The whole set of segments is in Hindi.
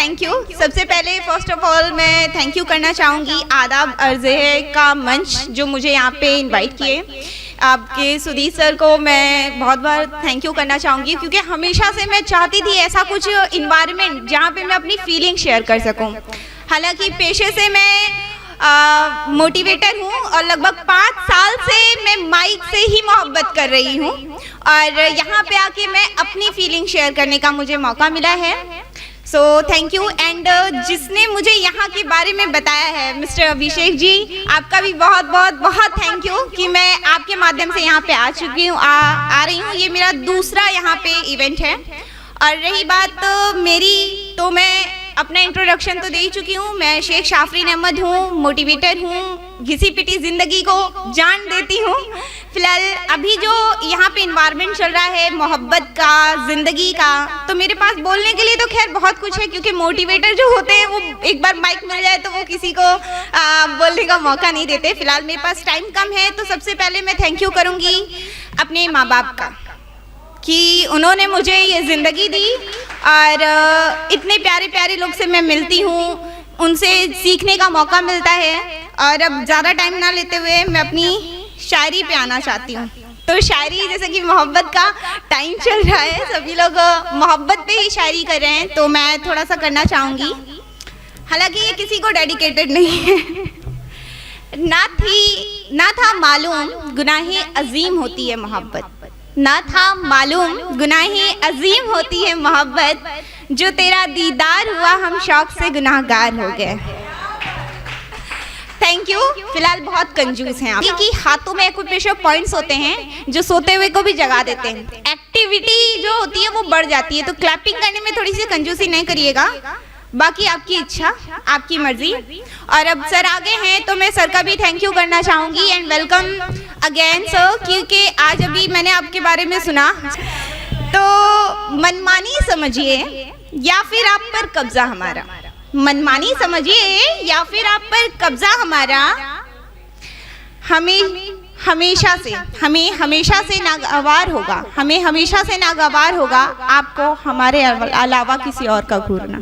Thank you. सबसे पहले फर्स्ट ऑफ ऑल मैं थैंक यू करना चाहूँगी आदाब अर्ज़े का मंच जो मुझे यहाँ पे इनवाइट किए। आपके सुधीर सर को मैं बहुत बार थैंक यू करना चाहूँगी क्योंकि हमेशा से मैं चाहती थी ऐसा कुछ इन्वायरमेंट जहाँ पे मैं अपनी फीलिंग शेयर कर सकूँ। हालांकि पेशे से मैं मोटिवेटर हूँ और लगभग 5 साल से मैं माइक से ही मोहब्बत कर रही हूँ और यहाँ पे आके मैं अपनी फीलिंग शेयर करने का मुझे मौका मिला है। So thank you. एंड जिसने मुझे यहाँ के बारे में बताया है मिस्टर अभिषेक जी, आपका भी बहुत बहुत बहुत थैंक यू कि मैं आपके माध्यम से यहाँ पे आ चुकी हूँ, आ रही हूँ। ये मेरा दूसरा यहाँ पे इवेंट है। और रही बात मेरी, तो मैं अपना इंट्रोडक्शन तो दे ही चुकी हूँ। मैं शेख शाफरीन अहमद हूँ, मोटिवेटर हूँ, घिसी पिटी ज़िंदगी को जान देती हूँ। फिलहाल अभी जो यहाँ पे इन्वायरमेंट चल रहा है मोहब्बत का, ज़िंदगी का, तो मेरे पास बोलने के लिए तो खैर बहुत कुछ है क्योंकि मोटिवेटर जो होते हैं वो एक बार माइक मिल जाए तो वो किसी को बोलने का मौका नहीं देते। फिलहाल मेरे पास टाइम कम है, तो सबसे पहले मैं थैंक यू करूँगी अपने माँ बाप का कि उन्होंने मुझे ये ज़िंदगी दी और इतने प्यारे प्यारे लोग से मैं मिलती हूँ, उनसे सीखने का मौका मिलता है। और अब ज़्यादा टाइम ना लेते हुए मैं अपनी शायरी पे आना चाहती हूँ। तो शायरी, जैसे कि मोहब्बत का टाइम चल रहा है, सभी लोग मोहब्बत पे ही शायरी कर रहे हैं, तो मैं थोड़ा सा करना चाहूँगी। हालांकि ये किसी को डेडिकेटेड नहीं है। ना था मालूम गुनाहे अजीम होती है मोहब्बत, ना था मालूम गुनाहे अजीम होती है मोहब्बत, जो तेरा दीदार हुआ हम शौक से गुनाहगार हो गए। Thank you. फिलहाल बहुत कंजूस हैं आप कि हाथों में एक्यूप्रेशर पॉइंट्स होते हैं जो सोते हुए को भी जगा देते हैं। एक्टिविटी जो होती है वो बढ़ जाती है, तो क्लैपिंग करने में थोड़ी सी कंजूसी नहीं करिएगा, बाकी आपकी इच्छा, आपकी मर्जी। और अब सर आगे हैं तो मैं सर का भी थैंक यू करना चाहूँगी एंड वेलकम अगेन सर, क्योंकि आज अभी मैंने आपके बारे में सुना। तो मनमानी समझिए या फिर आप पर कब्जा हमारा, मनमानी समझिए या फिर आप पर कब्जा हमारा, हमें हमेशा से नागवार होगा, हमें हमेशा से नागवार होगा आपको हमारे अलावा किसी और का घूरना।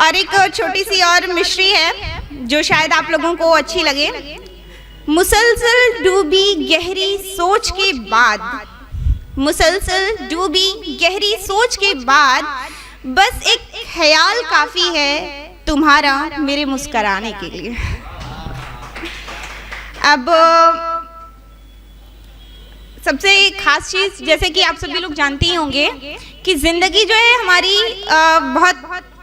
और एक छोटी सी और मिश्री है जो शायद आप लोगों को अच्छी लगे। मुसलसल डूबी गहरी सोच के बाद, मुसलसल डूबी गहरी सोच के बाद, बस एक ख्याल काफ़ी है तुम्हारा मेरे मुस्कराने के लिए। अब सबसे खास चीज़, जैसे कि आप सभी लोग जानते ही होंगे कि ज़िंदगी जो है हमारी बहुत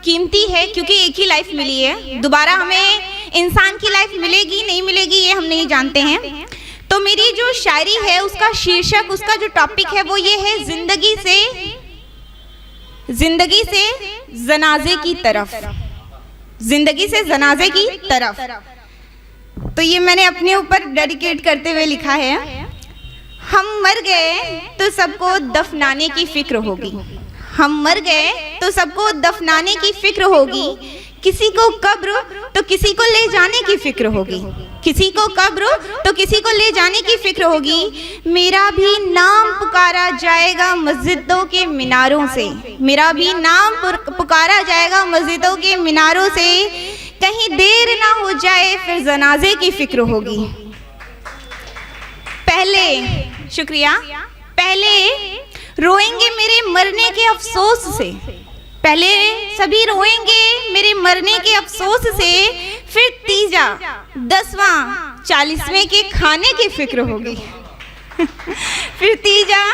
कीमती है क्योंकि एक ही लाइफ मिली है। दोबारा हमें इंसान की लाइफ मिलेगी नहीं मिलेगी ये हम नहीं जानते हैं। तो मेरी जो शायरी है उसका शीर्षक, उसका जो टॉपिक है वो ये है जिंदगी से जनाजे की तरफ, जिंदगी से जनाजे की तरफ। तो ये मैंने अपने ऊपर डेडिकेट करते हुए लिखा है। हम मर गए तो सबको दफनाने की फिक्र होगी, हम मर गए तो सबको दफनाने की फिक्र होगी, किसी को कब्र तो किसी को ले जाने की फिक्र होगी, किसी को कब्र तो किसी को ले जाने की फिक्र होगी। मेरा भी नाम पुकारा जाएगा मस्जिदों के मीनारों से, मेरा भी नाम पुकारा जाएगा मस्जिदों के मीनारों से, कहीं देर ना हो जाए फिर जनाजे की फिक्र होगी। पहले, शुक्रिया, पहले रोएंगे मेरे मरने के अफसोस से, पहले सभी रोएंगे मेरे मरने के अफसोस से, फिर तीजा 10वां 40वें के खाने की फिक्र होगी। फिर तीजा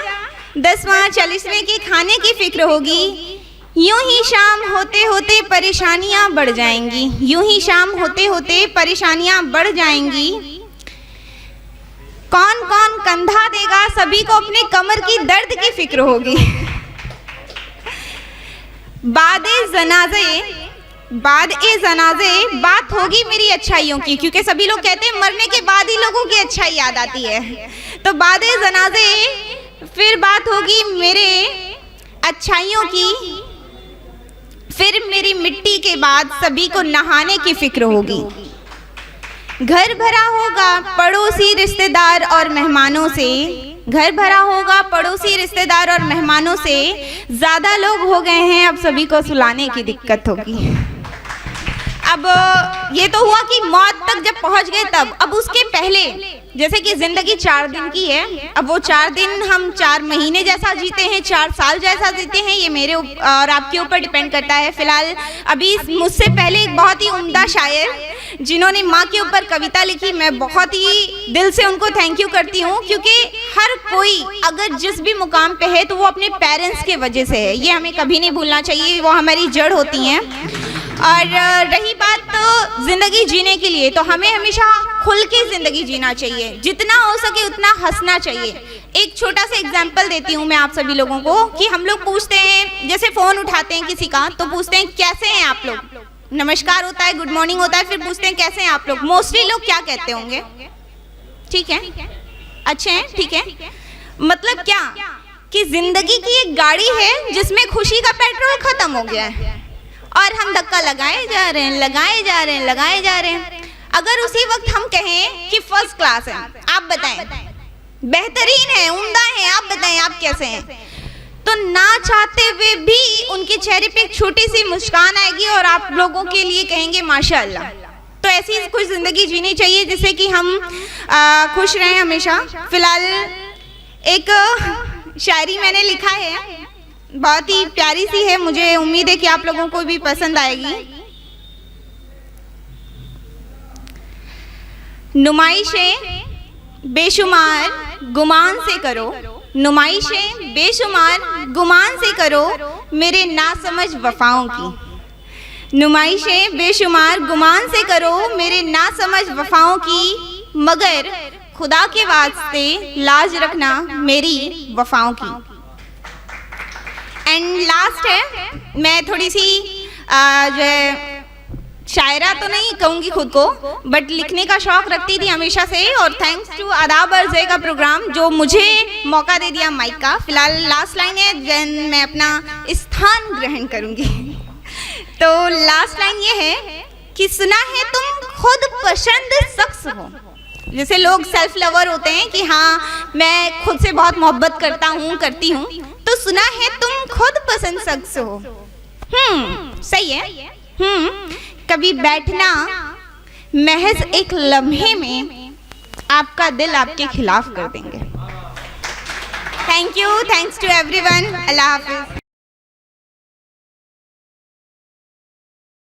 10वां 40वें के खाने की फिक्र होगी। यूं ही शाम होते होते परेशानियां बढ़ जाएंगी, यूं ही शाम होते होते परेशानियां बढ़ जाएंगी। कौन कौन कंधा देगा सभी को अपने कमर की दर्द की फिक्र होगी। बाद-ए जनाजे बात होगी मेरी अच्छाइयों की, क्योंकि सभी लोग कहते हैं मरने के बाद ही लोगों की अच्छाई याद आती है। तो बाद-ए जनाजे फिर बात होगी मेरे अच्छाइयों की, फिर मेरी मिट्टी के बाद सभी को नहाने की फिक्र होगी। घर भरा होगा पड़ोसी रिश्तेदार और मेहमानों से, घर भरा होगा पड़ोसी रिश्तेदार और मेहमानों से, ज़्यादा लोग हो गए हैं अब सभी को सुलाने की दिक्कत होगी। अब ये तो हुआ कि मौत तक जब पहुंच गए तब, अब उसके पहले जैसे कि जिंदगी 4 दिन की है, अब वो 4 दिन हम 4 महीने जैसा जीते हैं, 4 साल जैसा जीते हैं, ये मेरे और आपके ऊपर डिपेंड करता है। फिलहाल अभी मुझसे पहले एक बहुत ही उम्दा शायर जिन्होंने माँ के ऊपर कविता लिखी, मैं बहुत ही दिल से उनको थैंक यू करती हूँ, क्योंकि हर कोई अगर जिस भी मुकाम पे है तो वो अपने पेरेंट्स के वजह से है, ये हमें कभी नहीं भूलना चाहिए, वो हमारी जड़ होती हैं। और रही बात ज़िंदगी जीने के लिए, तो हमें हमेशा खुल के ज़िंदगी जीना चाहिए, जितना हो सके उतना हंसना चाहिए। एक छोटा सा एग्जांपल देती हूँ मैं आप सभी लोगों को कि हम लोग पूछते हैं, जैसे फ़ोन उठाते हैं किसी का तो पूछते हैं कैसे हैं आप लोग, नमस्कार होता है, गुड मॉर्निंग होता है, फिर पूछते हैं कैसे हैं आप लोग। मोस्टली लोग क्या कहते होंगे? ठीक है, अच्छे हैं, ठीक है। मतलब क्या कि ज़िंदगी की एक गाड़ी है जिसमें खुशी का पेट्रोल ख़त्म हो गया है और हम धक्का लगाए जा रहे हैं, लगाए जा रहे हैं, लगाए जा रहे हैं। अगर उसी वक्त हम कहें कि फर्स्ट क्लास है, आप बताएं, बेहतरीन है, उम्दा है, आप बताएं आप कैसे हैं, तो ना चाहते हुए भी उनके चेहरे पे एक छोटी सी मुस्कान आएगी और आप लोगों के लिए कहेंगे माशाअल्लाह। तो ऐसी कुछ ज़िंदगी जीनी चाहिए जिससे कि हम खुश रहें हमेशा। फिलहाल एक शायरी मैंने लिखा है, बहुत ही प्यारी सी है, मुझे उम्मीद है कि आप लोगों को भी पसंद आएगी। नुमाइशें बेशुमार गुमान से करो, नुमाइशें बेशुमार गुमान से करो मेरे नासमझ वफाओं की, नुमाइशें बेशुमार गुमान से करो मेरे नासमझ वफाओं की, मगर खुदा के वास्ते लाज रखना मेरी वफाओं की। एंड लास्ट है, मैं थोड़ी सी जो है शायरा तो नहीं कहूँगी खुद को, बट लिखने का शौक़ रखती थी हमेशा से, और थैंक्स टू आदाब अर्ज़े का प्रोग्राम जो मुझे मौका दे दिया माइक का। फिलहाल लास्ट लाइन है, देन मैं अपना स्थान ग्रहण करूँगी। तो लास्ट लाइन ये है कि सुना है तुम खुद पसंद शख्स हो, जैसे लोग सेल्फ लवर होते हैं कि हाँ मैं खुद से बहुत मोहब्बत करता हूँ, करती हूँ, तो सुना है तुम खुद पसंद शख्स हो। सही है। कभी बैठना महज एक लम्हे में आपका दिल आपके खिलाफ कर देंगे। Thank you, thanks to everyone, अल्लाह हाफिज।